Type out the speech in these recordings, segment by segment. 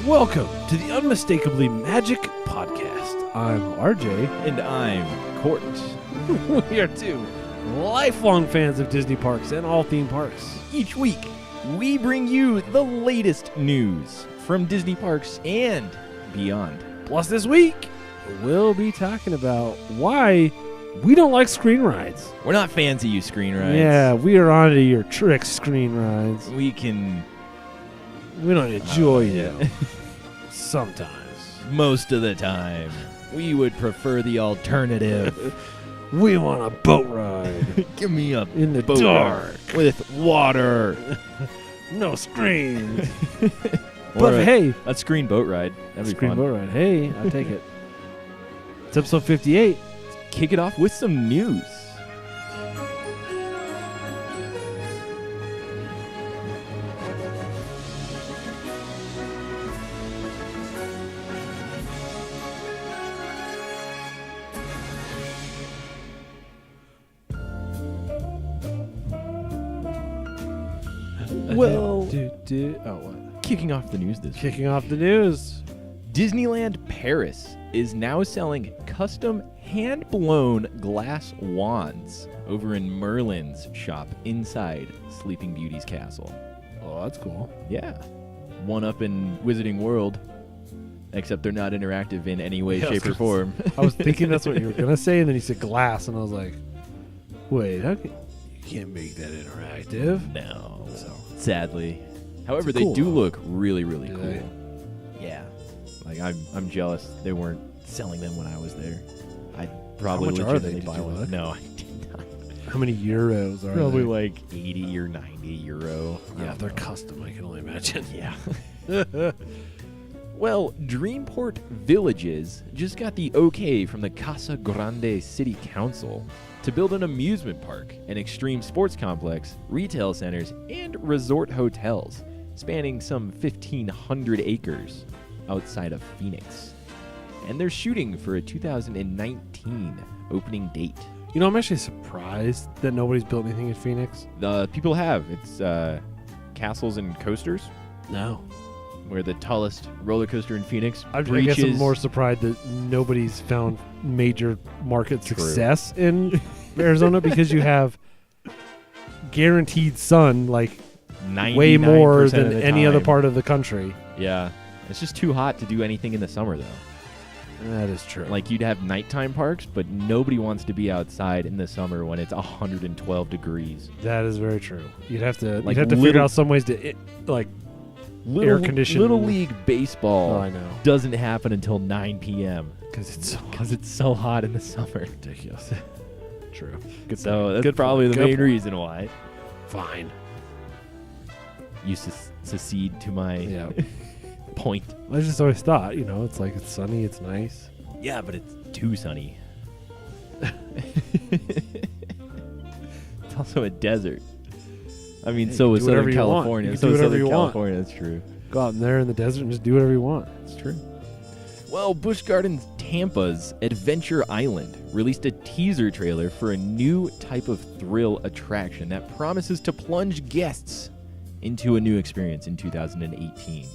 Welcome to the Unmistakably Magic Podcast. I'm RJ. And I'm Cort. We are two lifelong fans of Disney parks and all theme parks. Each week, we bring you the latest news from Disney parks and beyond. Plus, this week, we'll be talking about why we don't like screen rides. We're not fans of you screen rides. Yeah, we are onto your trick screen rides. We don't enjoy them. Sometimes. Most of the time. We would prefer the alternative. We want a boat ride. Give me a In the boat dark. with water. No screens. Or But hey, a screen boat ride. That'd be screen fun. boat ride. Hey, I'll take it. It's episode 58. Kick it off with some news. Well, what? kicking off the news this week. Kicking off the news. Disneyland Paris is now selling custom hand-blown glass wands over in Merlin's shop inside Sleeping Beauty's castle. Oh, that's cool. Yeah. One up in Wizarding World, except they're not interactive in any way, shape, or form. I was thinking that's what you were going to say, and then you said glass, and I was like, wait, you can't make that interactive. No. So, Sadly. However, It's they cool, do though. look really, really Do cool. they? Yeah. Like, I'm jealous they weren't selling them when I was there. I'd probably much are they? legitimately Did buy you one. look? No, I did not. how many euros are Probably they? like 80 or 90 euro. Yeah, if they're custom, I can only imagine. Yeah. Well, Dreamport Villages just got the okay from the Casa Grande City Council to build an amusement park, an extreme sports complex, retail centers, and resort hotels spanning some 1,500 acres outside of Phoenix. And they're shooting for a 2019 opening date. You know, I'm actually surprised that nobody's built anything in Phoenix. The people have. It's castles and coasters, No. where the tallest roller coaster in Phoenix I reaches. guess I'm more surprised that nobody's found major market True. success in Arizona because you have guaranteed sun like way more 99% than of the any other time. part of the country. Yeah. It's just too hot to do anything in the summer, though. That is true. Like, you'd have nighttime parks, but nobody wants to be outside in the summer when it's 112 degrees. that is very true. You'd have to Like figure little- out some ways to air condition. Little League Baseball Oh, I know. doesn't happen until 9 p.m. Because because it's so hot in the summer. ridiculous. True. Good So point. that's Good probably point. the Good main point. reason why Fine. you secede to my Yeah. point. I just always thought, it's like it's sunny, it's nice. Yeah, but it's too sunny. It's also a desert. I mean, Hey, so you is do whatever Southern you want. California. You can So do is whatever Southern you want. California. That's true. Go out in there in the desert and just do whatever you want. It's true. Well, Busch Gardens Tampa's Adventure Island released a teaser trailer for a new type of thrill attraction that promises to plunge guests into a new experience in 2018.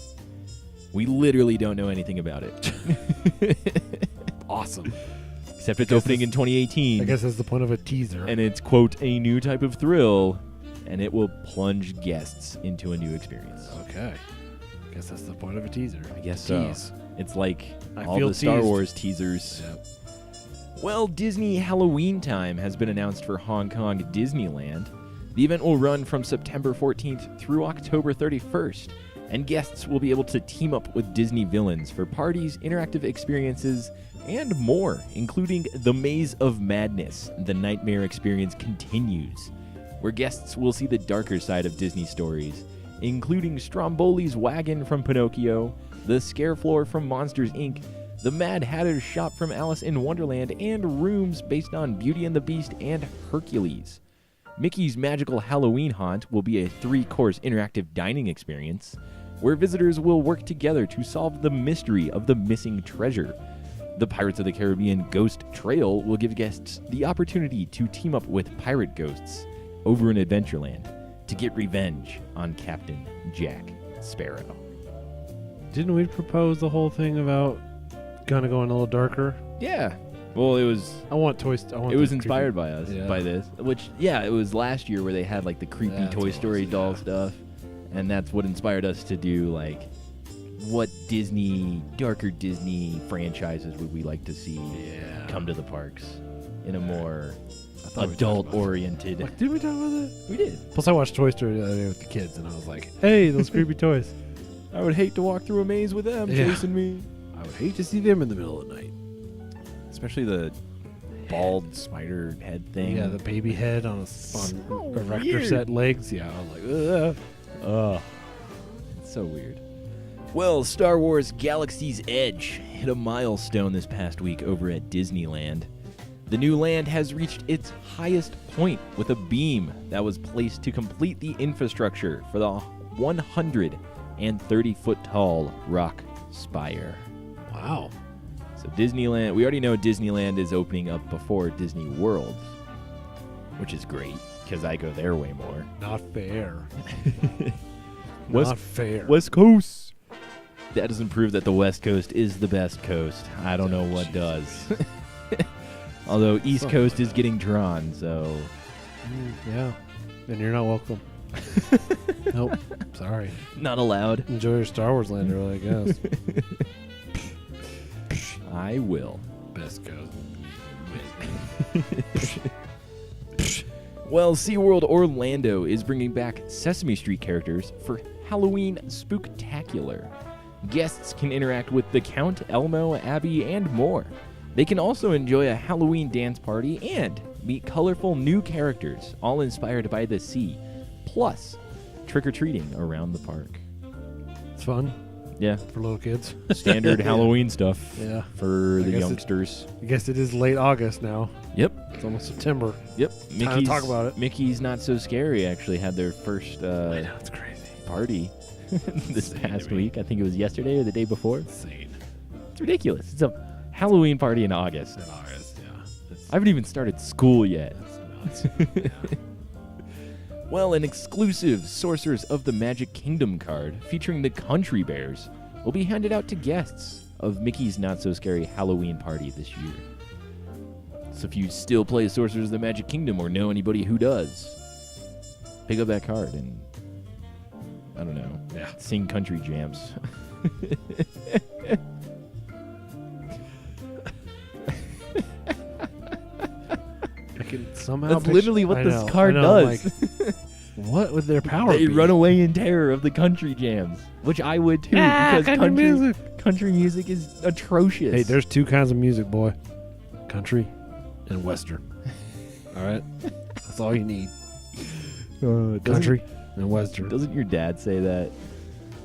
We literally don't know anything about it. Awesome. Except it's guess opening in 2018. I guess that's the point of a teaser. And it's, quote, a new type of thrill, and it will plunge guests into a new experience. Okay. I guess that's the point of a teaser. I guess so. Tease. It's like I all feel the Star teased. Wars teasers. Yep. Well, Disney Halloween Time has been announced for Hong Kong Disneyland. The event will run from September 14th through October 31st, and guests will be able to team up with Disney villains for parties, interactive experiences, and more, including the Maze of Madness. The Nightmare Experience continues, where guests will see the darker side of Disney stories, including Stromboli's wagon from Pinocchio, the Scare Floor from Monsters, Inc., the Mad Hatter's shop from Alice in Wonderland, and rooms based on Beauty and the Beast and Hercules. Mickey's Magical Halloween Haunt will be a 3-course interactive dining experience, where visitors will work together to solve the mystery of the missing treasure. The Pirates of the Caribbean Ghost Trail will give guests the opportunity to team up with pirate ghosts over in Adventureland to get revenge on Captain Jack Sparrow. Didn't we propose the whole thing about kind of going a little darker? Yeah. Well, it was. I want toys. I want. It was the inspired creepy- by us, Yeah. by this. Which, it was last year where they had like the creepy That's Toy what it Story was, doll yeah. stuff, and that's what inspired us to do like, what darker Disney franchises would we like to see come to the parks in a more thought we talked about adult-oriented? Like, did we talk about that? We did. Plus, I watched Toy Story the other day with the kids, and I was like, "Hey, those creepy toys." I would hate to walk through a maze with them Yeah. chasing me. I would hate to see them in the middle of the night. Especially the bald spider head thing. Yeah, the baby head on So erector weird. set legs. Yeah, I was like, ugh. Ugh. It's so weird. Well, Star Wars Galaxy's Edge hit a milestone this past week over at Disneyland. The new land has reached its highest point with a beam that was placed to complete the infrastructure for the 130-foot tall rock spire. Wow. So Disneyland, we already know Disneyland is opening up before Disney World, which is great because I go there way more. Not fair. West- Not fair. West Coast. That doesn't prove that the West Coast is the best coast. I don't know what does. Although East Coast is getting drawn, so... Yeah. And you're not welcome. Nope. Sorry. Not allowed. Enjoy your Star Wars land early, I guess. I will. Best coast. Well, SeaWorld Orlando is bringing back Sesame Street characters for Halloween Spooktacular. Guests can interact with the Count, Elmo, Abby, and more. They can also enjoy a Halloween dance party and meet colorful new characters, all inspired by the sea, plus trick-or-treating around the park. It's fun Yeah, for little kids. standard Halloween stuff Yeah. for I the guess youngsters. I guess it is late August now. Yep. It's almost September. Yep. Time to talk about it. Mickey's Not So Scary actually had their first I know, it's crazy. party this Insane past to me. week. I think it was yesterday or the day before. Insane. It's ridiculous. It's a Halloween party in August. In August, yeah. I haven't even started school yet. That's nuts. Yeah. Well, an exclusive Sorcerers of the Magic Kingdom card featuring the Country Bears will be handed out to guests of Mickey's Not So Scary Halloween party this year. So if you still play Sorcerers of the Magic Kingdom or know anybody who does, pick up that card and, I don't know, sing country jams. I can somehow That's literally what I this know, card I know, does. like, what would their power They be? run away in terror of the country jams, which I would too, because country music is atrocious. Hey, there's two kinds of music, boy. Country and Western. All right? That's all you need. Country and Western. Doesn't your dad say that?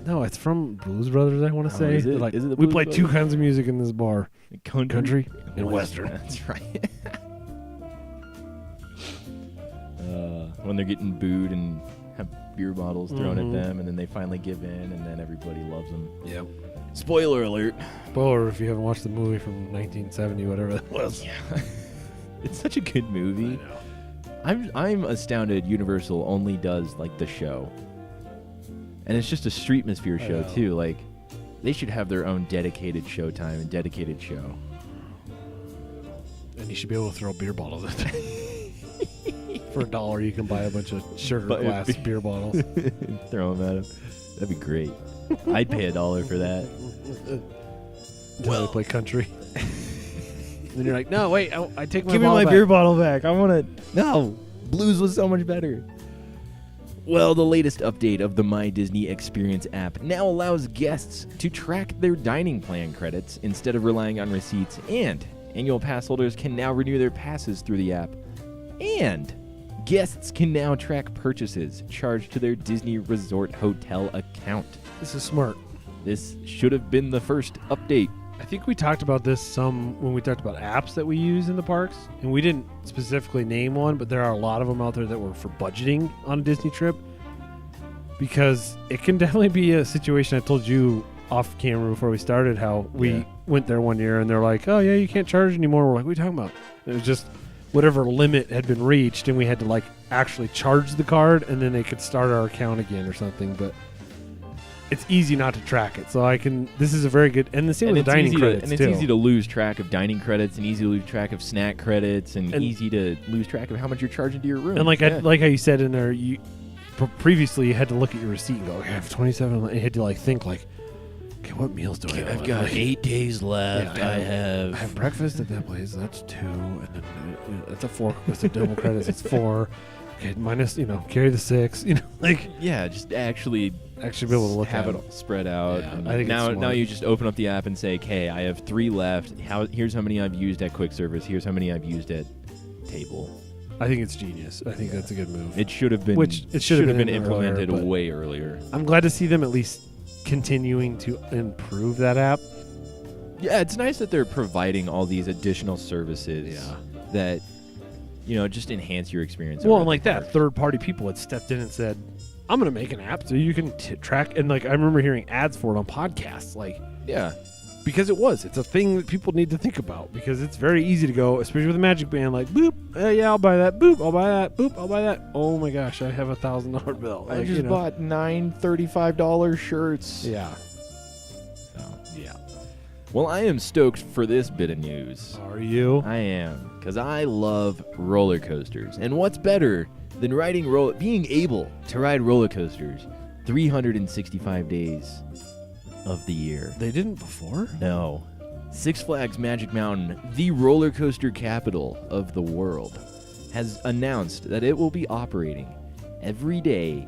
No, it's from Blues Brothers, I want to say. is it? They're like, Is it the we Blues play two Brothers? kinds of music in this bar. Country and Western. That's right. When they're getting booed and have beer bottles thrown at them, and then they finally give in, and then everybody loves them. Yep. Spoiler alert. Spoiler if you haven't watched the movie from 1970, whatever that was. Yeah. It's such a good I movie. know. I'm astounded Universal only does like the show. And it's just a Streetmosphere show know. too. Like they should have their own dedicated showtime and dedicated show. And you should be able to throw beer bottles at them. For $1, you can buy a bunch of sugar Buy a glass beer- beer bottles. Throw them at him. That'd be great. I'd pay $1 for that. Until they play country. Then you're like, no, wait, I take my Give me ball my back. beer bottle back. I want to. No, blues was so much better. Well, the latest update of the My Disney Experience app now allows guests to track their dining plan credits instead of relying on receipts, and annual pass holders can now renew their passes through the app. And guests can now track purchases charged to their Disney Resort Hotel account. This is smart. This should have been the first update. I think we talked about this some when we talked about apps that we use in the parks, and we didn't specifically name one, but there are a lot of them out there that were for budgeting on a Disney trip, because it can definitely be a situation. I told you off camera before we started how we went there one year and they're like, oh yeah, you can't charge anymore. We're like, what are you talking about? It was just whatever limit had been reached, and we had to like actually charge the card, and then they could start our account again or something. But it's easy not to track it. So this is a very good, and the same with the dining credits and it's easy to lose track of dining credits, and easy to lose track of snack credits, and easy to lose track of how much you're charging to your room. And like how you said in there, previously you had to look at your receipt and go, okay, I have 27, and you had to like think like, okay, what meals do I have? I've got 8 days left. Yeah, I have breakfast at that place. That's 2, and then that's a 4. With the double credits, it's 4. Okay, minus, carry the 6. Just actually be able to look have at it all spread out. Yeah, and I think now you just open up the app and say, okay, I have 3 left. Here's how many I've used at quick service. Here's how many I've used at table. I think it's genius. I think that's a good move. It should have been. It should have been implemented earlier, way earlier. I'm glad to see them at least continuing to improve that app. Yeah, it's nice that they're providing all these additional services that just enhance your experience. Well, and like that, third-party people had stepped in and said, I'm going to make an app so you can track. And like I remember hearing ads for it on podcasts. Because it's a thing that people need to think about, because it's very easy to go, especially with a Magic Band, like, boop, yeah, I'll buy that, boop, I'll buy that, boop, I'll buy that. Oh my gosh, I have $1,000 bill. I just bought 9 $35 shirts. Yeah. So, yeah. Well, I am stoked for this bit of news. Are you? I am, because I love roller coasters. And what's better than being able to ride roller coasters 365 days of the year? They didn't before? No. Six Flags Magic Mountain, the roller coaster capital of the world, has announced that it will be operating every day,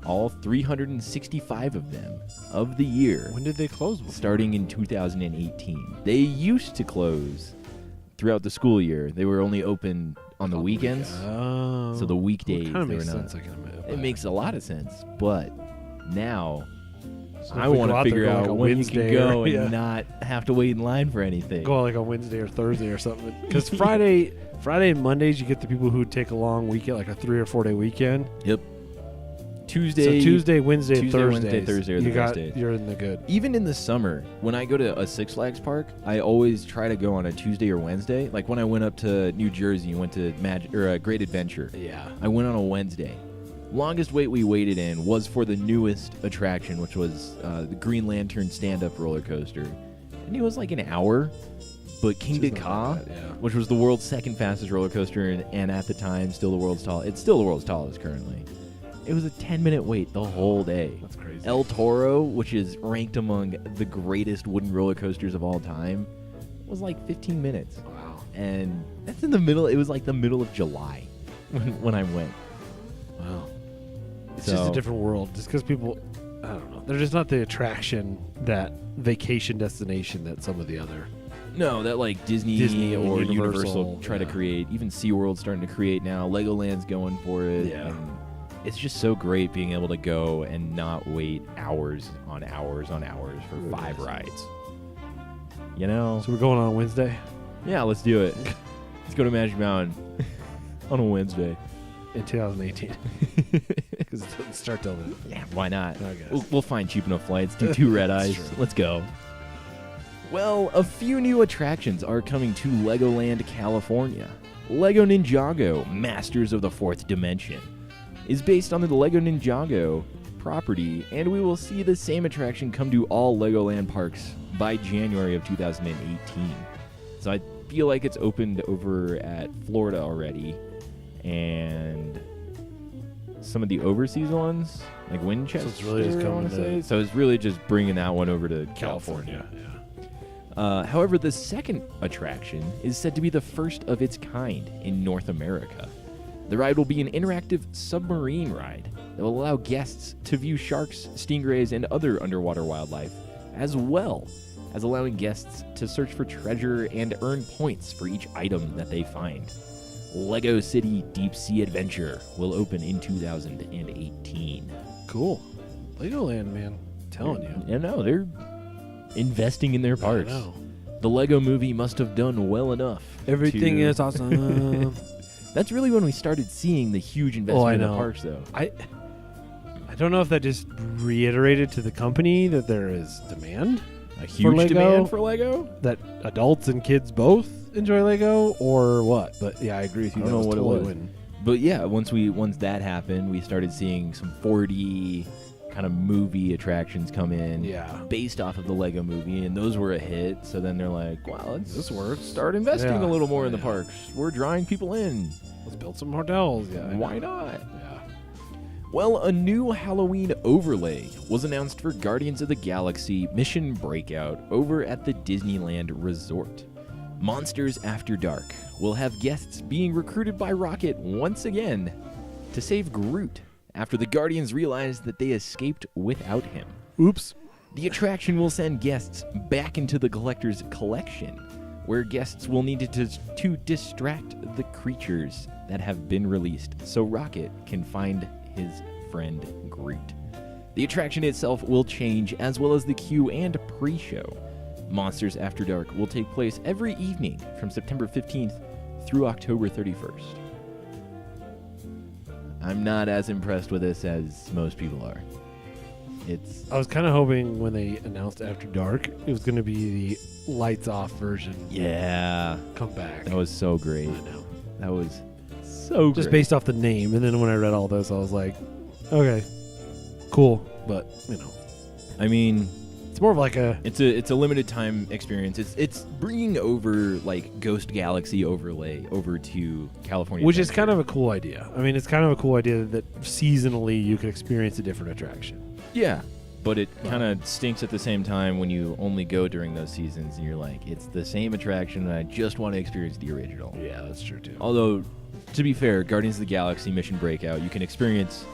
all 365 of them of the year. When did they close before? Starting in 2018. They used to close throughout the school year. They were only open on the weekends. Oh. So the weekdays. It kind of makes not, sense. It makes a lot of sense. But now so I want to figure out when Wednesday you can go and not have to wait in line for anything. Go like on Wednesday or Thursday or something. Because Friday and Mondays, you get the people who take a long weekend, like a 3 or 4 day weekend. Yep. Tuesday, Wednesday, Thursday are the best days. You're in the good. Even in the summer, when I go to a Six Flags park, I always try to go on a Tuesday or Wednesday. Like when I went up to New Jersey and went to Great Adventure. Yeah. I went on a Wednesday. Longest wait we waited in was for the newest attraction, which was the Green Lantern stand-up roller coaster. And it was like an hour. But Kingda Ka, which was the world's second fastest roller coaster, and at the time still the world's tallest. It's still the world's tallest currently. It was a 10-minute wait the whole day. That's crazy. El Toro, which is ranked among the greatest wooden roller coasters of all time, was like 15 minutes. Wow. And that's in the middle. It was like the middle of July when I went. Wow. It's just a different world. Just because people, I don't know, they're just not the attraction, that vacation destination that some of the other. No, that like Disney or Universal try to create. Even SeaWorld's starting to create now. Legoland's going for it. Yeah. And it's just so great being able to go and not wait hours on hours on hours for 5 rides. So we're going on Wednesday? Yeah, let's do it. Let's go to Magic Mountain on a Wednesday. In 2018. Because it doesn't start till then. Yeah, why not? I guess. We'll find cheap enough flights. Do 2 red eyes. True. Let's go. Well, a few new attractions are coming to Legoland, California. Lego Ninjago, Masters of the Fourth Dimension, is based on the Lego Ninjago property, and we will see the same attraction come to all Legoland parks by January of 2018. So I feel like it's opened over at Florida already, and some of the overseas ones, like Winchester. So it's really just coming to... So it's really just bringing that one over to California. Yeah. However, the second attraction is said to be the first of its kind in North America. The ride will be an interactive submarine ride that will allow guests to view sharks, stingrays, and other underwater wildlife, as well as allowing guests to search for treasure and earn points for each item that they find. Lego City Deep Sea Adventure will open in 2018. Cool. Legoland, man. I'm telling you. Yeah, no, they're investing in their parks. I know. The Lego movie must have done well enough. Everything is awesome. That's really when we started seeing the huge investment in the parks, though. I don't know if that just reiterated to the company that there is demand. A huge demand for Lego? That adults and kids both enjoy Lego, or what? But yeah, I agree with you. I don't know what it was. But yeah, once that happened, we started seeing some 4D kind of movie attractions come in. Yeah. Based off of the Lego movie, and those were a hit. So then they're like, well, This works. start investing Yeah. a little more in the Yeah. parks. We're drawing people in. Let's build some hotels. Yeah. Why not? Yeah. Well, a new Halloween overlay was announced for Guardians of the Galaxy Mission Breakout over at the Disneyland Resort. Monsters After Dark will have guests being recruited by Rocket once again to save Groot after the Guardians realized that they escaped without him. Oops. The attraction will send guests back into the collector's collection, where guests will need to distract the creatures that have been released so Rocket can find his friend Groot. The attraction itself will change, as well as the queue and pre-show. Monsters After Dark will take place every evening from September 15th through October 31st. I'm not as impressed with this as most people are. I was kind of hoping when they announced After Dark, it was going to be the lights off version. Yeah, Come back. that was so great. I know. That was so Just great. based off the name. And then when I read all this, I was like, okay, cool. But, I mean, it's more of like a... it's a limited time experience. It's bringing over like Ghost Galaxy overlay over to California, Which is Adventure. kind of a cool idea. I mean, it's kind of a cool idea that seasonally you could experience a different attraction. Yeah, but it kind of stinks at the same time when you only go during those seasons and you're like, it's the same attraction and I just want to experience the original. Yeah, that's true too. Although, to be fair, Guardians of the Galaxy Mission Breakout, you can experience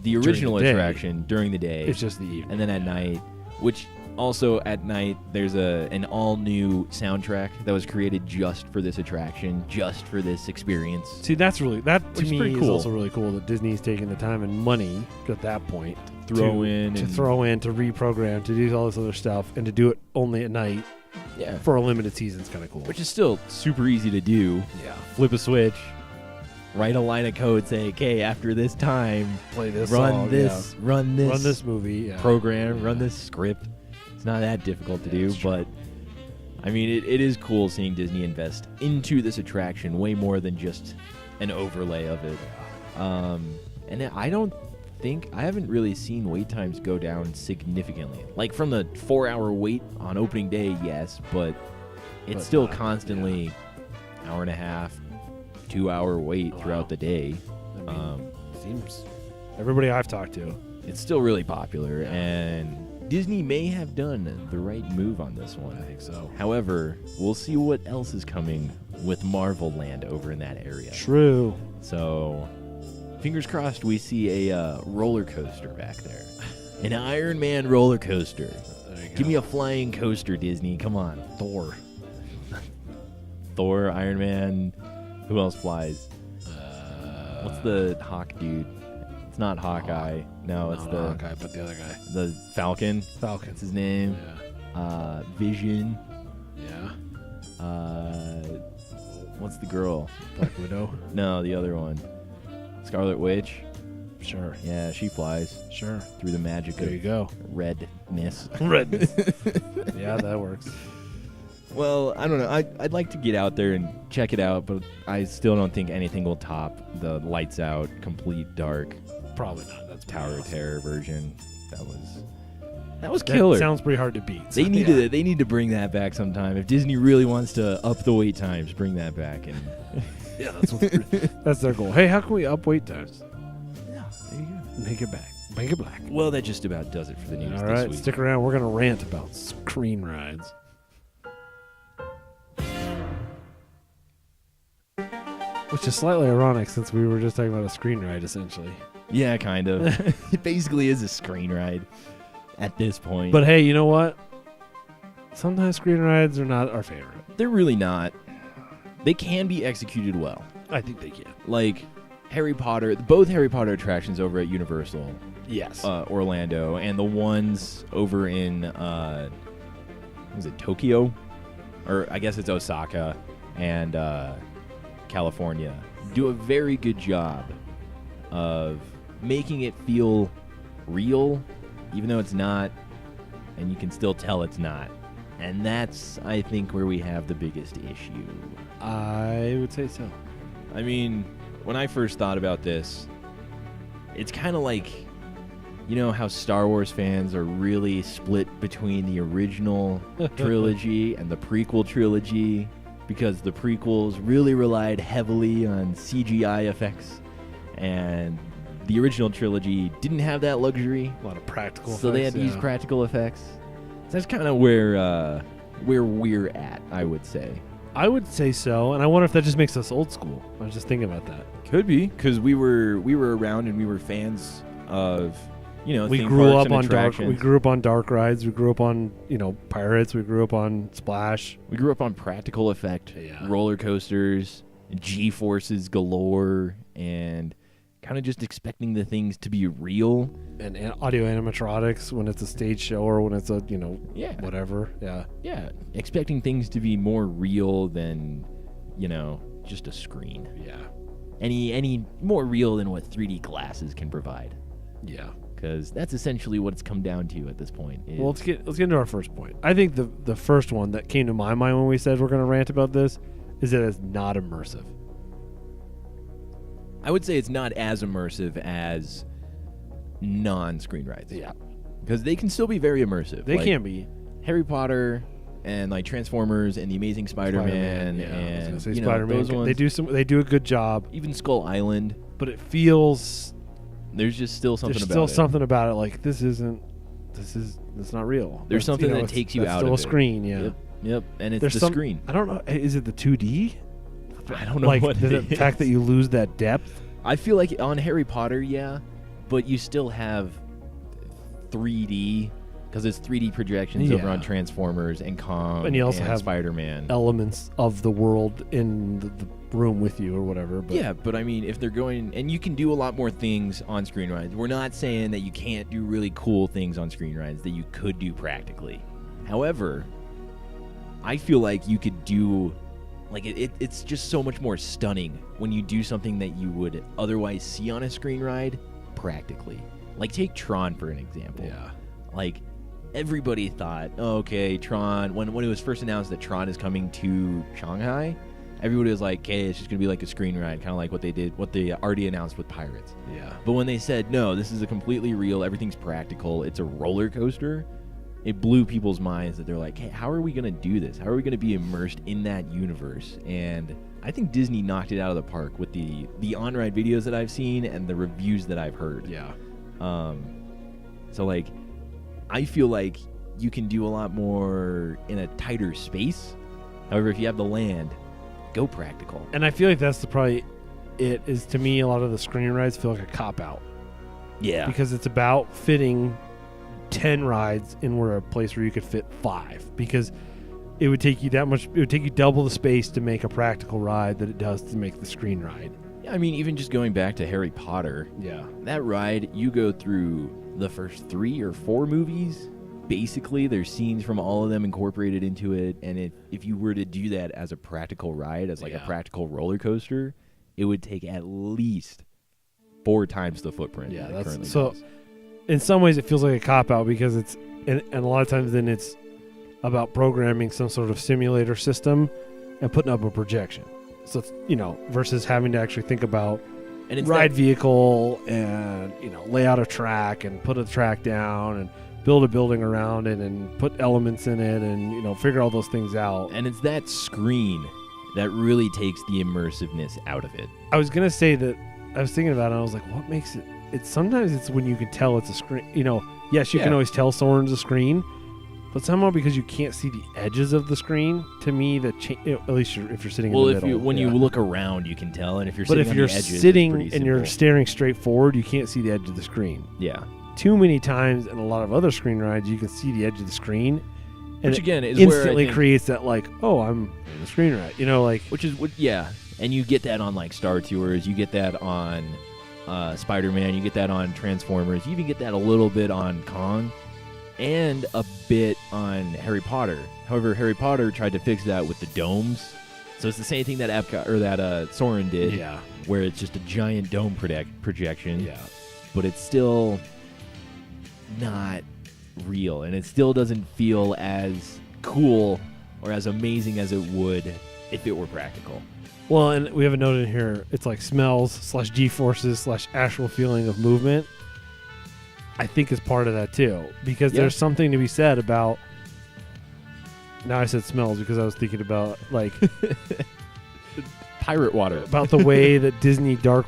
the During original the day. attraction during the day. It's just the evening. And then at night, which also at night, there's an all-new soundtrack that was created just for this attraction, just for this experience. See, that to Which is me pretty is cool. also really cool that Disney's taking the time and money at that point to throw in, to reprogram, to do all this other stuff, and to do it only at night yeah, for a limited season is kind of cool. which is still super easy to do. yeah, Flip a switch, write a line of code, say, okay, after this time, play this run song, this, run this, run this movie, yeah. program, run Yeah. this script. It's not that difficult to Yeah, do, it's true. but I mean, it is cool seeing Disney invest into this attraction way more than just an overlay of it. And I haven't really seen wait times go down significantly. Like from the 4-hour wait on opening day, yes, but it's But still not- constantly hour and a half, 2-hour wait Oh, throughout wow. the day. I mean, seems everybody I've talked to. It's still really popular, Yeah. and Disney may have done the right move on this one. I think so. However, we'll see what else is coming with Marvel Land over in that area. True. So, fingers crossed we see a roller coaster back there. An Iron Man roller coaster. There you Give go. me a flying coaster, Disney. Come on. Thor. Thor, Iron Man. Who else flies? What's the Hawk dude? It's not Hawkeye. No, it's not the Hawkeye, but the other guy. the Falcon. Falcon. That's his name. Yeah. Vision. Yeah. What's the girl? Black Widow. No, the other one. Scarlet Witch. Sure. Yeah, she flies Sure. through the magic There you of go. redness. Red. Yeah, that works. Well, I don't know. I'd like to get out there and check it out, but I still don't think anything will top the lights out, complete dark Probably not. That's pretty Tower of awesome. Terror version. That was That killer. sounds pretty hard to beat. They so, need yeah. they need to bring that back sometime. If Disney really wants to up the wait times, bring that back. And Yeah, that's their goal. Hey, how can we up wait times? yeah, there you go. Make it back. Make it black. Well, that just about does it for the news All this right, week. stick around. We're going to rant about screen rides. Which is slightly ironic since we were just talking about a screen ride, essentially. Yeah, kind of. It basically is a screen ride at this point. But hey, you know what? Sometimes screen rides are not our favorite. they're really not. They can be executed well. I think they can. Like Harry Potter, both Harry Potter attractions over at Universal, Yes. Orlando, and the ones over in, was it Tokyo? Or I guess it's Osaka and California. Do a very good job of making it feel real, even though it's not, and you can still tell it's not. And that's, I think, where we have the biggest issue. I would say so. I mean, when I first thought about this, it's kind of like you know how Star Wars fans are really split between the original trilogy and the prequel trilogy because the prequels really relied heavily on CGI effects, and the original trilogy didn't have that luxury. A lot of practical effects. So they had to use practical effects. So that's kind of where we're at, I would say. I would say so, and I wonder if that just makes us old school. I was just thinking about that. Could be, because we were around and we were fans of, you know, we theme grew parks up and on dark. attractions. We grew up on dark rides. We grew up on pirates. We grew up on Splash. We grew up on practical effect roller coasters, G-forces galore, and kind of just expecting the things to be real. And audio animatronics when it's a stage show or when it's a whatever. Yeah, expecting things to be more real than just a screen. Yeah. Any more real than what 3D glasses can provide. Yeah. Because that's essentially what it's come down to at this point. Well, let's get into our first point. I think the first one that came to my mind when we said we're going to rant about this is that it's not immersive. I would say it's not as immersive as non-screen rides. Yeah. Because they can still be very immersive. They can be. Harry Potter and like Transformers and The Amazing Spider-Man and I was gonna say Spider-Man. Those ones. They do a good job. Even Skull Island. But it feels there's just still something about it. There's still something about it like it's not real. There's something that takes you out of it. It's still a screen, yeah. Yep. And it's the screen. I don't know. Is it the 2D? I don't know what it is. The fact that you lose that depth. I feel like on Harry Potter, yeah, but you still have 3D because it's 3D projections over on Transformers and Kong and you also have Spider-Man. Elements of the world in the room with you or whatever. But yeah, but I mean, if they're going, and you can do a lot more things on screen rides. We're not saying that you can't do really cool things on screen rides that you could do practically. However, I feel like you could do, like it's just so much more stunning when you do something that you would otherwise see on a screen ride practically. Like take Tron for an example. Yeah. Like everybody thought, oh, okay, Tron, when it was first announced that Tron is coming to Shanghai, everybody was like, okay, it's just going to be like a screen ride, kind of like what they already announced with Pirates. Yeah. But when they said, no, this is a completely real, everything's practical, it's a roller coaster, it blew people's minds that they're like, hey, how are we going to do this? How are we going to be immersed in that universe? And I think Disney knocked it out of the park with the on-ride videos that I've seen and the reviews that I've heard. Yeah. So, like, I feel like you can do a lot more in a tighter space. However, if you have the land, go practical. And I feel like that's it is to me, a lot of the screen rides feel like a cop-out. Yeah. Because it's about fitting 10 rides in a place where you could fit 5. Because it would take you double the space to make a practical ride that it does to make the screen ride. I mean, even just going back to Harry Potter. Yeah. That ride, you go through the first 3 or 4 movies. Basically, there's scenes from all of them incorporated into it. And if you were to do that as a practical ride, as like a practical roller coaster, it would take at least 4 times the footprint. Yeah, that it currently so. does. In some ways, it feels like a cop-out because it's, and a lot of times then it's about programming some sort of simulator system and putting up a projection. So it's, versus having to actually think about ride vehicle and, lay out a track and put a track down and build a building around it and put elements in it and, figure all those things out. And it's that screen that really takes the immersiveness out of it. I was going to say that I was thinking about it and I was like, what makes it? Sometimes it's when you can tell it's a screen. Yes, you can always tell someone's a screen, but somehow because you can't see the edges of the screen, to me, at least if you're sitting in the middle. When you look around, you can tell, and if you're sitting on the edges, it's sitting pretty and simple. you're staring straight forward, you can't see the edge of the screen. Yeah. Too many times in a lot of other screen rides, you can see the edge of the screen, and which again is instantly creates that I'm in the screen ride. And you get that on like Star Tours, you get that on Spider-Man, you get that on Transformers, you even get that a little bit on Kong and a bit on Harry Potter. However, Harry Potter tried to fix that with the domes, so it's the same thing that Epcot or that Soarin' did, where it's just a giant dome projection, but it's still not real, and it still doesn't feel as cool or as amazing as it would if it were practical. Well, and we have a note in here. It's like smells / G-forces / actual feeling of movement. I think is part of that too, because Yeah. there's something to be said about. Now I said smells because I was thinking about like Pirate water. about the way that Disney boat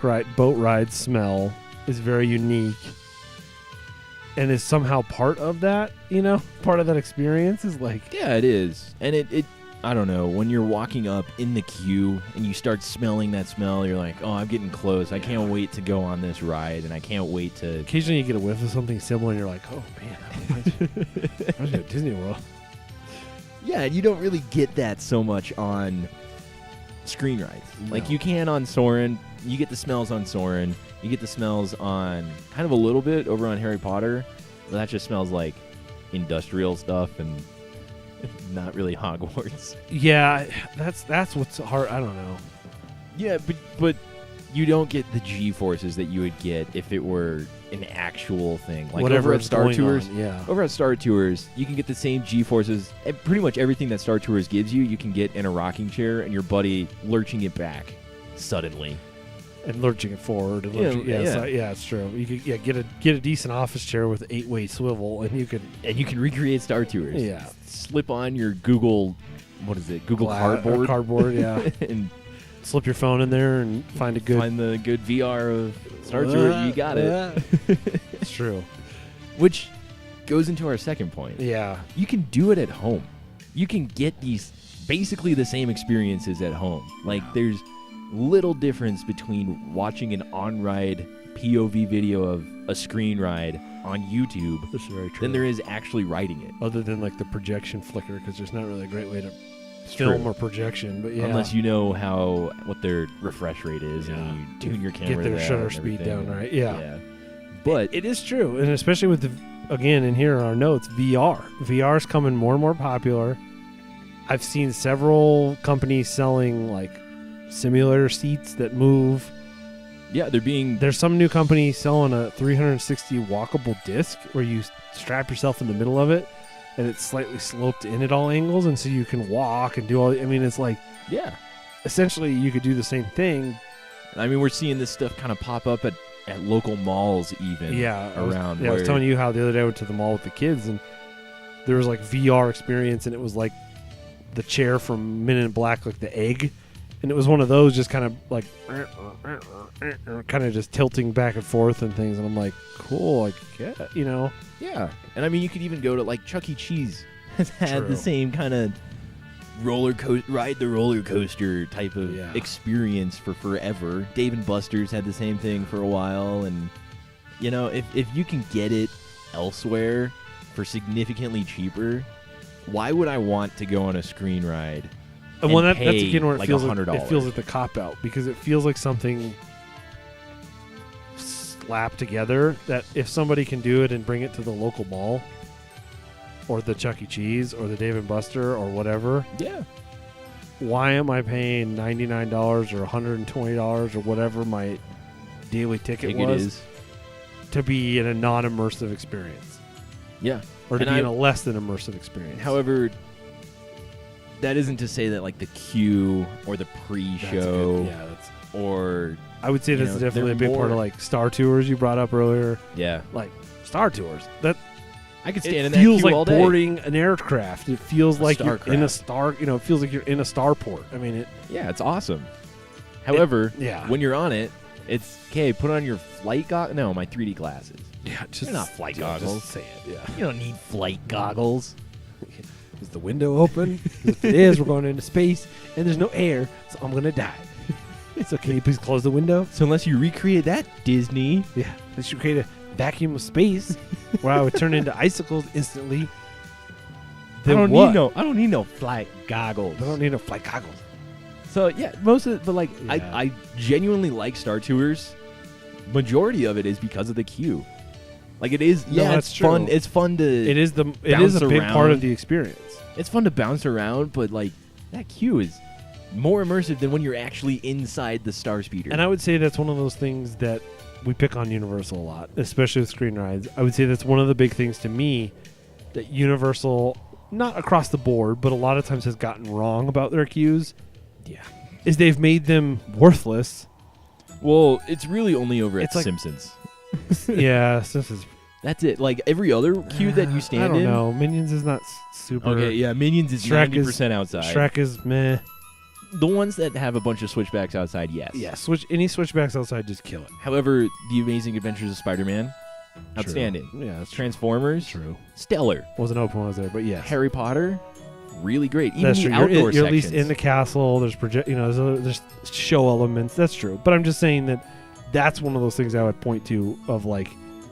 rides smell is very unique, and is somehow part of that. Part of that experience is like Yeah, it is. And it I don't know, when you're walking up in the queue and you start smelling that smell, you're like, oh, I'm getting close. I can't wait to go on this ride, and I can't wait to... occasionally you get a whiff of something similar, and you're like, oh man, I was at Disney World. Yeah, and you don't really get that so much on screen rides. No. Like you can on Soarin'. You get the smells on Soarin'. You get the smells on kind of a little bit over on Harry Potter. But that just smells like industrial stuff and not really Hogwarts. Yeah, that's what's hard. I don't know. Yeah, but you don't get the G-forces that you would get if it were an actual thing. Like Whatever over at is Star going Tours. on, yeah. Over at Star Tours, you can get the same G-forces. Pretty much everything that Star Tours gives you, you can get in a rocking chair and your buddy lurching it back suddenly. And lurching it forward. And it's true. You could get a decent office chair with 8-way swivel, and you could recreate Star Tours. Yeah. Slip on your Google, what is it? Google Cardboard. Cardboard, yeah. And slip your phone in there and find the good VR of Star Tours. You got it. It's true. Which goes into our second point. Yeah. You can do it at home. You can get these basically the same experiences at home. Like there's little difference between watching an on-ride POV video of a screen ride on YouTube That's very true. than there is actually riding it. Other than like the projection flicker, because there's not really a great way to film or projection. But yeah. Unless you know what their refresh rate is and you tune your camera get their down shutter and speed everything. down, right? Yeah. But It is true, and especially with again in here in our notes, VR. VR is coming more and more popular. I've seen several companies selling like simulator seats that move. yeah, There's some new company selling a 360 walkable disc where you strap yourself in the middle of it, and it's slightly sloped in at all angles, and so you can walk and do all. I mean, it's like essentially you could do the same thing. I mean, we're seeing this stuff kind of pop up at local malls even. I was telling you how the other day I went to the mall with the kids, and there was like VR experience, and it was like the chair from Men in Black, like the egg. And it was one of those just kind of like kind of just tilting back and forth and things. And I'm like, cool, Yeah. And I mean, you could even go to like Chuck E. Cheese has had True. the same kind of ride the roller coaster type of experience for forever. Dave & Buster's had the same thing for a while. And, if you can get it elsewhere for significantly cheaper, why would I want to go on a screen ride? And well, that's again where it like feels $100. like, it feels like the cop out, because it feels like something slapped together that if somebody can do it and bring it to the local mall or the Chuck E. Cheese or the Dave & Buster or whatever, why am I paying $99 or $120 or whatever my daily ticket was to be in a non-immersive experience? Yeah. Or to be in a less than immersive experience. However, that isn't to say that like the queue or the pre-show or I would say that's definitely a big part of like Star Tours you brought up earlier. Yeah. Like Star Tours. That I could stand in that queue feels like all day. boarding an aircraft. It feels like you're in a starcraft. it feels like you're in a starport. I mean, it's awesome. However, Yeah. when you're on it, it's okay. Put on your flight goggles. No, my 3D glasses. Yeah, just They're not flight yeah, goggles. Just say it. Yeah. You don't need flight goggles. Is the window open? If it is, we're going into space, and there's no air, so I'm gonna die. So can you please close the window? So unless you recreate that, Disney. Yeah, they should create a vacuum of space where I would turn into icicles instantly. I don't need no flight goggles. I don't need no flight goggles. So yeah, most of it, but like Yeah. I genuinely like Star Tours. Majority of it is because of the queue. Like it is, No, that's it's fun. true. It's fun to. It is a big part around. of the experience. It's fun to bounce around, but like that queue is more immersive than when you're actually inside the Star Speeder. And I would say that's one of those things that we pick on Universal a lot, especially with screen rides. I would say that's one of the big things to me that Universal, not across the board, but a lot of times has gotten wrong about their queues. Yeah. Is they've made them worthless. Well, it's really only over It's at like- Simpsons. Yeah, Simpsons. That's it. Like every other queue that you stand in. I don't know. Minions is not super. Okay, yeah, Minions is Shrek 90% outside. Shrek is meh. The ones that have a bunch of switchbacks outside, yes. Yeah, any switchbacks outside, just kill it. However, The Amazing Adventures of Spider-Man, outstanding. Yeah, that's Transformers, true. Stellar. Wasn't open when I was there, but yes. Harry Potter, really great. Even That's the true. outdoor You're at least sections. in the castle. There's there's show elements. That's true. But I'm just saying that's one of those things I would point to of like,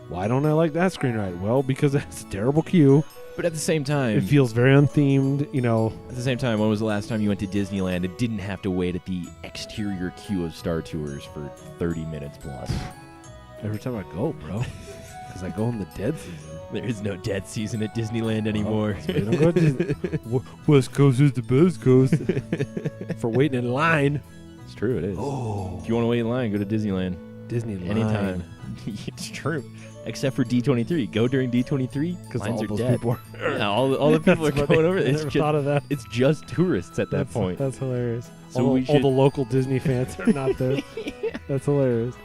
why don't I like that screen ride? Well, because it's a terrible queue. But at the same time, It feels very unthemed. at the same time, when was the last time you went to Disneyland and didn't have to wait at the exterior queue of Star Tours for 30 minutes plus? Every time I go, bro. Because I go in the dead season. There is no dead season at Disneyland anymore. They don't go to Disney. West Coast is the best coast for waiting in line. It's true, it is. Oh, If you want to wait in line, go to Disneyland. Disneyland. Anytime. It's true. Except for D23. Go during D23 Because lines all are those dead. people are. Yeah, all the people are That's going funny. over. I It's never just, thought of that. it's just tourists at that point. That's hilarious. So all, we all should- the local Disney fans are not there. That's hilarious.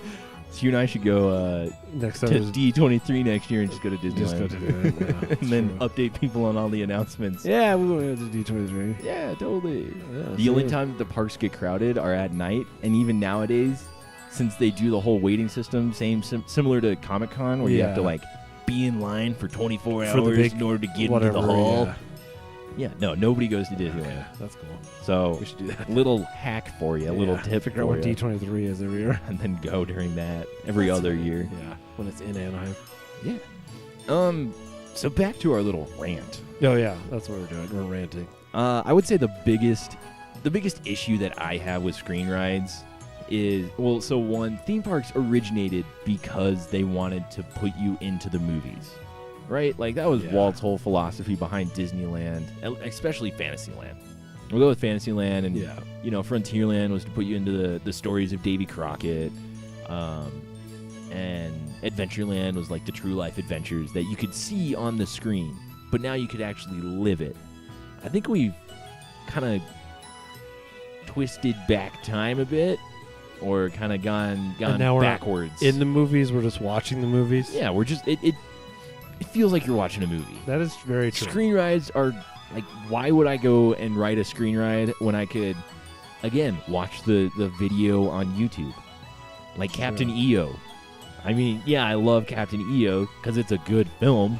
So you and I should go Next to time, is D23 next year and just go to Disneyland. just go to Disneyland. Yeah, and that's then true. update people on all the announcements. Yeah, we went to D23. Yeah, totally. Yeah, The only time that the parks get crowded are at night, and even nowadays, since they do the whole waiting system, similar to Comic-Con, where you have to Yeah. like be in line for 24 For the hours big in order to get whatever, into the hall. yeah. Yeah, no, nobody goes to Disneyland. Yeah, that's cool. So, We should do that. little hack for you, a little tip Figure out for what you, D23 is every year. and then go during that every other year. Yeah, when it's in Anaheim. So back to our little rant. Oh yeah, that's what we're doing. We're ranting. I would say the biggest issue that I have with screen rides is, well, so one, theme parks originated because they wanted to put you into the movies, right? Like that was Yeah. Walt's whole philosophy behind Disneyland, especially Fantasyland. We'll go with Fantasyland, and Yeah. Frontierland was to put you into the stories of Davy Crockett, and Adventureland was like the true life adventures that you could see on the screen, but now you could actually live it. I think we've kind of twisted back time a bit, or kind of gone And now we're not backwards. In the movies, we're just watching the movies. Yeah, we're just it feels like you're watching a movie. That is very true. Screen rides are like, why would I go and ride a screen ride when I could, again, watch the video on YouTube? Like Captain EO. I mean, yeah, I love Captain EO because it's a good film,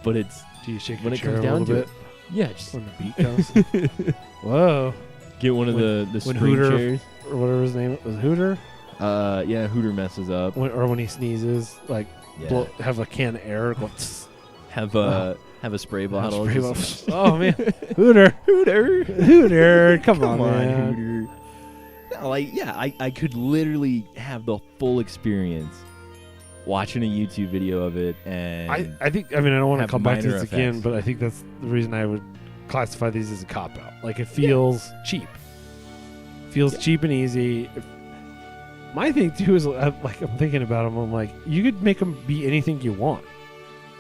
but it's, Do you shake when your it chair comes a down little to bit yeah, just when the beat comes? Whoa. get one of the when spring Hooter- chairs. Or whatever his name was. Hooter? Yeah, Hooter messes up. Or when he sneezes, like, Yeah. have a can of air. Go, tss, Have a spray bottle. spray just- bottle. Oh, man. Hooter. Hooter. Hooter. Come on, Come on, man. Hooter. No, like, yeah, I could literally have the full experience watching a YouTube video of it, and I think, I mean, I don't want to have come back to minor this again, effects. but I think that's the reason I would classify these as a cop-out. Like, it feels cheap. Feels cheap and easy. My thing, too, is, like, I'm thinking about them, I'm like, you could make them be anything you want.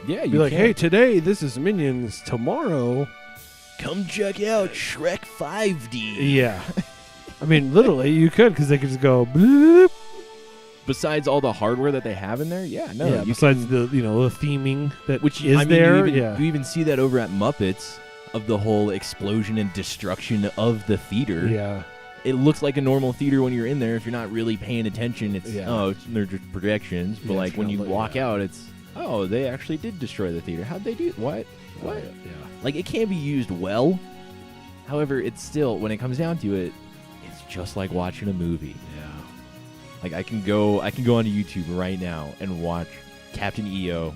yeah, Be you like, can. hey, today, this is Minions. Tomorrow... come check out Shrek 5D. Yeah. I mean, literally, you could, because they could just go, bloop. Besides all the hardware that they have in there, yeah, no. Yeah, you besides can, the theming that which is I mean, there. you even see that over at Muppets, of the whole explosion and destruction of the theater. Yeah. It looks like a normal theater when you're in there. If you're not really paying attention, it's Yeah. they're just projections. But Yeah, like it's when you kinda like- walk yeah. out, it's they actually did destroy the theater. How'd they do? What? What? Yeah. Like, it can be used well. However, it's still, when it comes down to it, it's just like watching a movie. Yeah. Like, I can go onto YouTube right now and watch Captain EO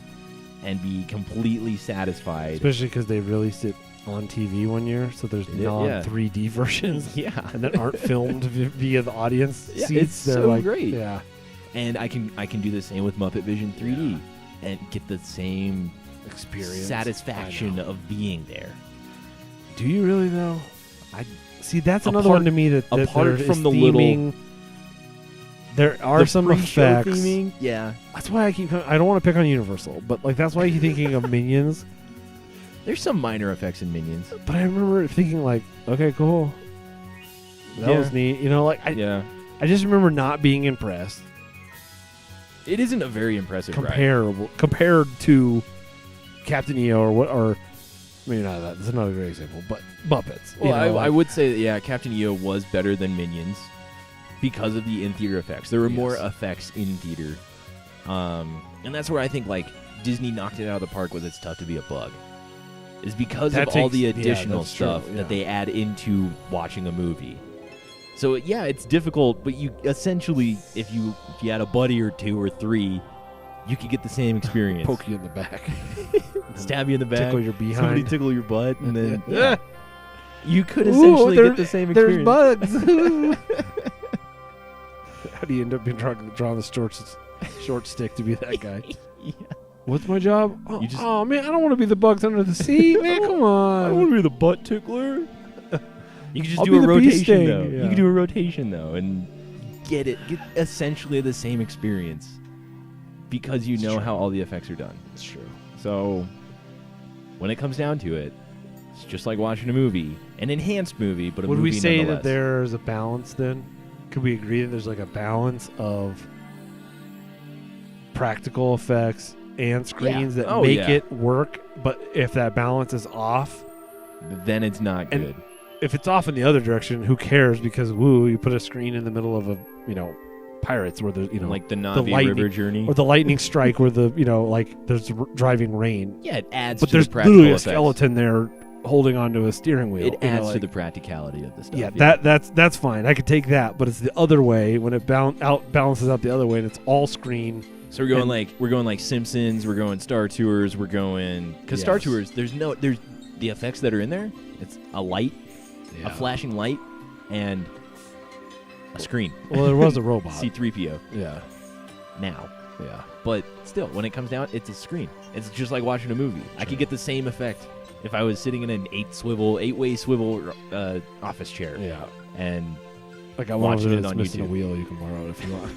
and be completely satisfied. Especially because they released it on TV one year, so there's Yeah. non-3D versions Yeah. and that aren't filmed via the audience Yeah, seats. it's They're so like, great. Yeah. And I can do the same with Muppet Vision 3D and get the same Experience. satisfaction I know. of being there. Do you really though? I see. That's another Apart- one to me that apart there from is the little- theming. There are some pre-show effects. theming, yeah. That's why I keep. I don't want to pick on Universal, but like that's why I keep thinking of Minions. There's some minor effects in Minions. But I remember thinking like, okay, cool. That Yeah. was neat. You know, like Yeah. I just remember not being impressed. It isn't a very impressive ride. Compared to Captain EO or maybe not that. That's not a great example, but Muppets. Well, I would say that, Captain EO was better than Minions because of the in-theater effects. There were more effects in theater. And that's where I think, like, Disney knocked it out of the park with It's Tough to Be a Bug. Is because of all the additional stuff that they add into watching a movie. So, it's difficult, but you essentially, if you had a buddy or two or three, you could get the same experience. Poke you in the back. Stab you in the back. Tickle your behind. Somebody tickle your butt, and then you could essentially get the same experience. There's bugs. How do you end up being drawing the short stick to be that guy? What's my job? Oh, man, I don't want to be the bugs under the sea. Man, come on. I don't want to be the butt tickler. You could just I'll do a be the rotation, though. Yeah. You could do a rotation, though, and get essentially the same experience because you know how all the effects are done. It's true. So when it comes down to it, it's just like watching a movie, an enhanced movie, but a movie nonetheless. Would we say that there's a balance then? Could we agree that there's like a balance of practical effects and screens that make it work, but if that balance is off, then it's not good. If it's off in the other direction, who cares? Because you put a screen in the middle of a Pirates where there's like the Navi River journey or the lightning strike where the like there's driving rain. Yeah, it adds. But to there's the practical literally a effects. skeleton there holding onto a steering wheel. It adds to the practicality of the stuff. Yeah, that's fine. I could take that, but it's the other way when it balances out the other way and it's all screen. So we're going like Simpsons, we're going Star Tours, we're going because Star Tours there's the effects that are in there. It's a light, a flashing light, and a screen. Well, there was a robot. C-3PO. Yeah. Now. Yeah. But still, when it comes down, it's a screen. It's just like watching a movie. Sure. I could get the same effect if I was sitting in an eight-way swivel office chair. Yeah. And I got one watching of it those on missing YouTube. a wheel you can borrow if you want.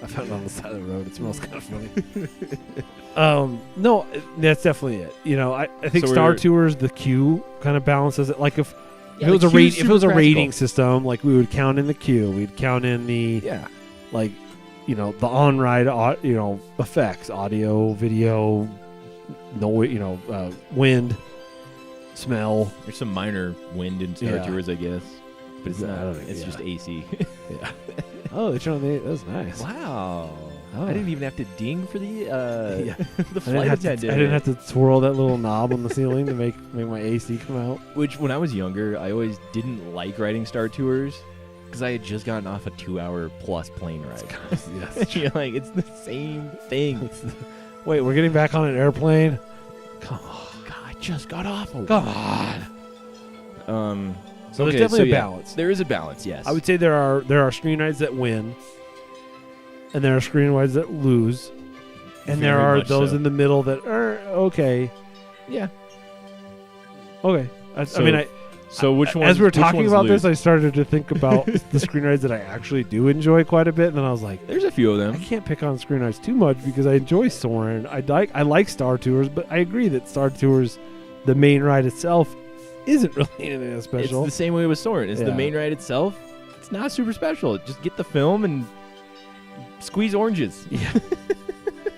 I found it on the side of the road. It smells kind of funny. No, that's definitely it. I think Star Tours, the queue kind of balances it. Like if it was a rating system, like we would count in the queue, we'd count in the the on ride effects, audio, video, wind, smell. There's some minor wind in Star Tours, I guess, but it's not. It's just AC. Yeah. Oh, they're trying to. That's nice. Wow. Oh. I didn't even have to ding for the the flight attendant. I didn't have to twirl that little knob on the ceiling to make my AC come out. Which, when I was younger, I always didn't like riding Star Tours because I had just gotten off a 2-hour-plus plane ride. Yes. You're like, it's the same thing. Wait, we're getting back on an airplane? Come on. God, I just got off. Come on. So there's definitely a balance. There is a balance, yes. I would say there are screen rides that win, and there are screen rides that lose, and there are those in the middle that are okay. Yeah. Okay. So which one? As we were talking about this, I started to think about the screen rides that I actually do enjoy quite a bit, and then I was like, "There's a few of them." I can't pick on screen rides too much because I enjoy Soarin'. I like Star Tours, but I agree that Star Tours, the main ride itself, isn't really anything that special. It's the same way with Soarin'. It's the main ride itself. It's not super special. Just get the film and squeeze oranges. Yeah.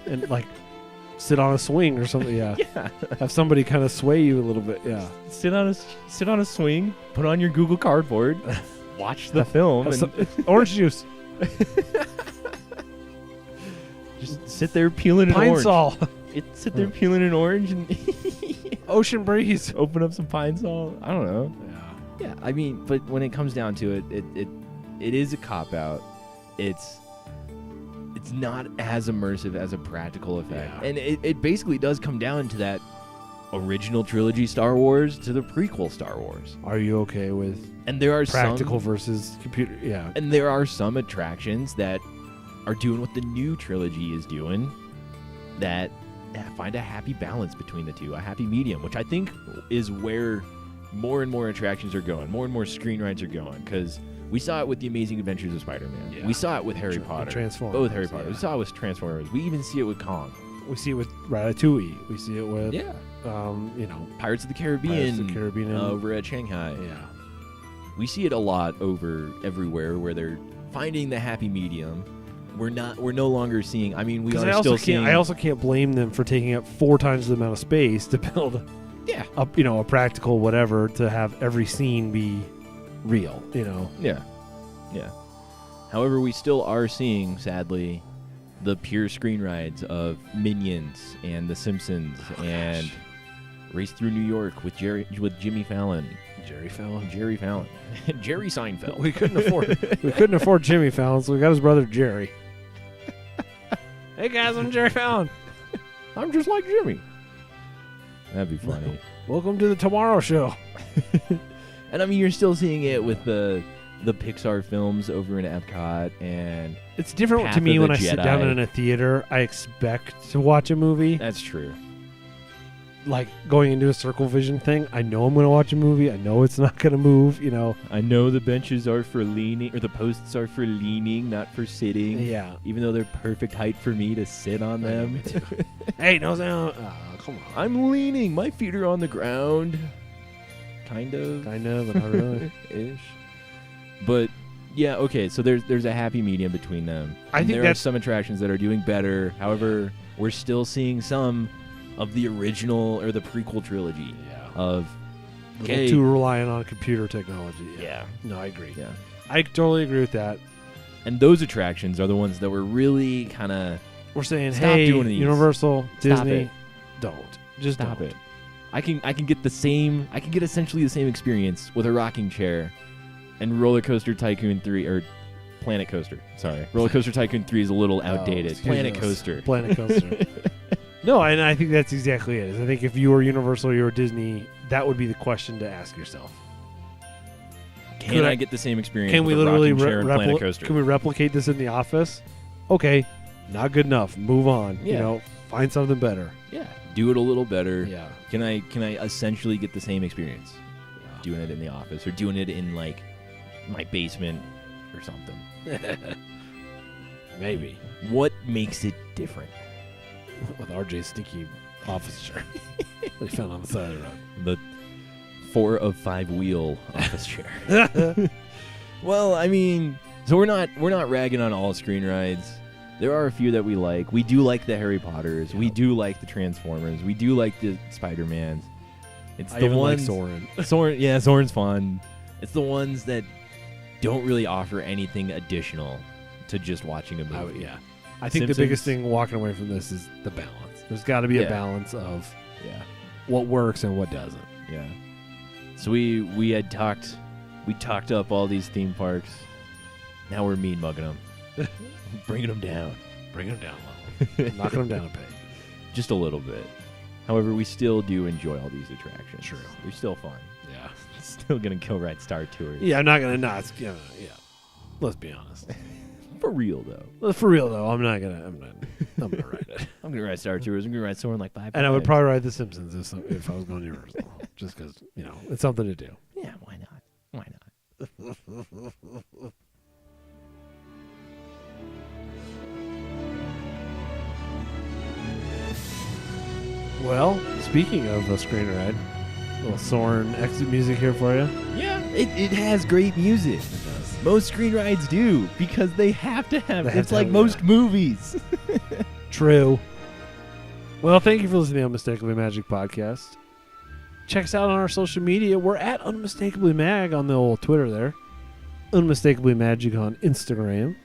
And like sit on a swing or something. Yeah. Yeah. Have somebody kind of sway you a little bit. Yeah. Sit on a swing. Put on your Google Cardboard. Watch the film. And orange juice. Just sit there peeling an Pine orange. Sol. Sit there peeling an orange and Ocean breeze. Open up some Pine Sol. I don't know. Yeah. I mean, but when it comes down to it, it is a cop out. It's not as immersive as a practical effect. Yeah. And it basically does come down to that original trilogy Star Wars to the prequel Star Wars. Are you okay with there are practical versus computer? Yeah. And there are some attractions that are doing what the new trilogy is doing that find a happy balance between the two, a happy medium, which I think is where more and more attractions are going, more and more screen rides are going, because we saw it with The Amazing Adventures of Spider-Man. Yeah. We saw it with Harry Potter. Transformers. Both Harry Potter. Yeah. We saw it with Transformers. We even see it with Kong. We see it with Ratatouille. We see it with Pirates of the Caribbean. Over at Shanghai. Yeah. We see it a lot everywhere where they're finding the happy medium we're no longer seeing. I mean, we 'Cause are still seeing. I also can't blame them for taking up 4 times the amount of space to build, a practical whatever to have every scene be real. Yeah. However, we still are seeing, sadly, the pure screen rides of Minions and The Simpsons and Race Through New York with Jimmy Fallon. Jerry Fallon. Jerry Seinfeld. We couldn't afford Jimmy Fallon, so we got his brother Jerry. Hey guys, I'm Jerry Fallon. I'm just like Jimmy. That'd be funny. Welcome to the Tomorrow Show. And I mean, you're still seeing it with the Pixar films over in Epcot, and it's different Path to me of when the I sit Jedi. down in a theater. I expect to watch a movie. That's true. Like going into a circle vision thing, I know I'm going to watch a movie. I know it's not going to move, I know the benches are for leaning, or the posts are for leaning, not for sitting. Yeah. Even though they're perfect height for me to sit on them. Hey, no sound. Come on. I'm leaning. My feet are on the ground. Kind of, but not really. Ish. But yeah, okay. So there's a happy medium between them. I think there are that's some attractions that are doing better. However, we're still seeing some of the original or the prequel trilogy of too reliant on computer technology. Yeah. No, I agree. Yeah. I totally agree with that. And those attractions are the ones that were really kind of We're saying, Stop hey, doing these. Universal, Disney, it. don't. Just stop don't. it. I can get essentially the same experience with a rocking chair and Roller Coaster Tycoon 3 or Planet Coaster. Sorry. Roller Coaster Tycoon 3 is a little outdated. Planet Coaster. Planet Coaster. No, and I think that's exactly it. I think if you were Universal or you were Disney, that would be the question to ask yourself. Can I get the same experience Can we with a literally rocking chair and Planet Coaster? Can we replicate this in the office? Okay, not good enough. Move on. Yeah. Find something better. Yeah. Do it a little better. Yeah. Can I essentially get the same experience doing it in the office or doing it in like my basement or something? Maybe. What makes it different? With RJ's stinky office chair they found on the side of the road. The 4 of 5 wheel office chair. Well, I mean, so we're not ragging on all screen rides. There are a few that we like. We do like the Harry Potters. Yep. We do like the Transformers. We do like the Spider-Mans. It's the ones like Soren. Soren's fun. It's the ones that don't really offer anything additional to just watching a movie. I think Simpsons. the biggest thing walking away from this is the balance. There's got to be a balance of what works and what doesn't. Yeah. So we talked up all these theme parks. Now we're mean mugging them. Bringing them down. Bringing them down a little. Knocking them down a peg. Just a little bit. However, we still do enjoy all these attractions. True. They're still fun. Yeah. Still going to go ride Star Tours. Yeah, I'm not going to not. Yeah. Let's be honest. For real, though. Well, for real, though, I'm going to ride it. I'm going to ride Star Tours. I'm going to ride Soarin' like 5 And times. I would probably ride The Simpsons if I was going to Universal. Just because, it's something to do. Yeah, why not? Why not? Well, speaking of a screen ride, a little Soren exit music here for you. Yeah, it has great music. It does. Most screen rides do because they have to have it. They have It's to like have it, most movies. True. Well, thank you for listening to the Unmistakably Magic Podcast. Check us out on our social media. We're at Unmistakably Mag on the old Twitter there. Unmistakably Magic on Instagram.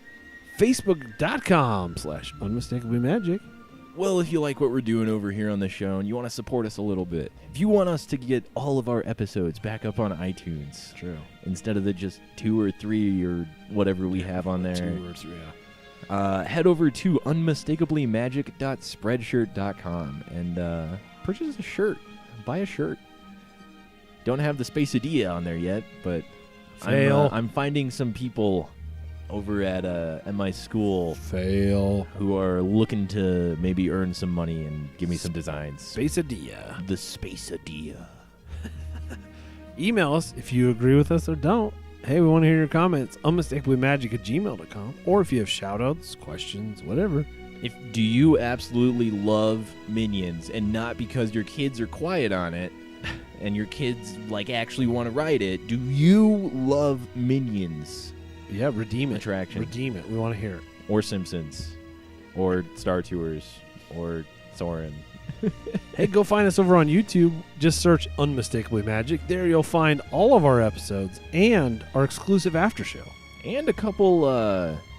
Facebook.com/Unmistakably Magic. Well, if you like what we're doing over here on the show and you want to support us a little bit, if you want us to get all of our episodes back up on iTunes, True. instead of the just 2 or 3 or whatever we have on there, 2 or 3, head over to unmistakablymagic.spreadshirt.com and purchase a shirt. Buy a shirt. Don't have the Spaceadilla on there yet, but I'm finding some people over at my school who are looking to maybe earn some money and give me some designs. Spaceadilla. The Spaceadilla. Email us if you agree with us or don't. Hey, we want to hear your comments. Unmistakablymagic@gmail.com. Or if you have shout-outs, questions, whatever. Do you absolutely love Minions and not because your kids are quiet on it and your kids actually want to ride it? Do you love Minions? Yeah, redeem it. Attraction. Redeem it. We want to hear it. or Simpsons, or Star Tours, or Soren. Hey, go find us over on YouTube. Just search Unmistakably Magic. There you'll find all of our episodes and our exclusive after show. And a couple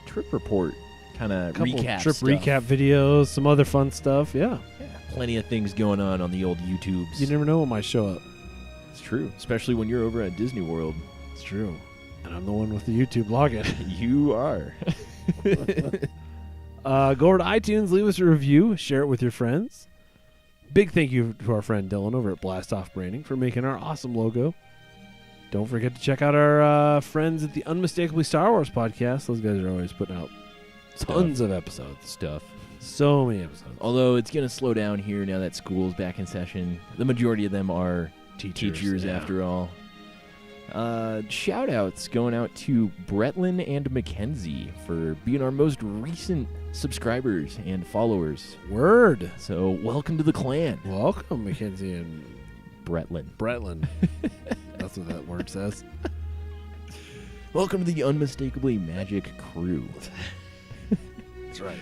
trip report kind of recap trip stuff. recap videos, some other fun stuff. Yeah. Plenty of things going on the old YouTubes. You never know what might show up. It's true, especially when you're over at Disney World. It's true. And I'm the one with the YouTube login. You are. Go over to iTunes, leave us a review, share it with your friends. Big thank you to our friend Dylan over at Blast Off Branding for making our awesome logo. Don't forget to check out our friends at the Unmistakably Star Wars podcast. Those guys are always putting out tons of episodes. So many episodes. Although it's going to slow down here now that school's back in session. The majority of them are teachers after all. Shout outs going out to Bretlin and Mackenzie for being our most recent subscribers and followers. Word. So welcome to the clan. Welcome, Mackenzie and Bretlin. That's what that word says. Welcome to the Unmistakably Magic crew. That's right.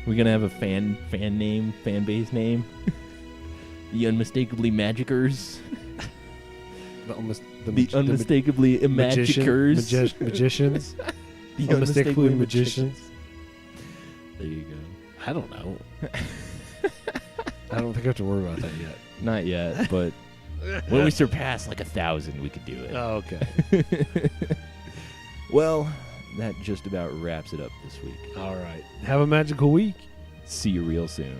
We're going to have a fan base name. The Unmistakably Magicers. The Unmistakably Magicers. Magicians. The Unmistakably Magicians. There you go. I don't know. I don't think I have to worry about that yet. Not yet, but when we surpass like 1,000, we could do it. Oh, okay. Well, that just about wraps it up this week. All right. Have a magical week. See you real soon.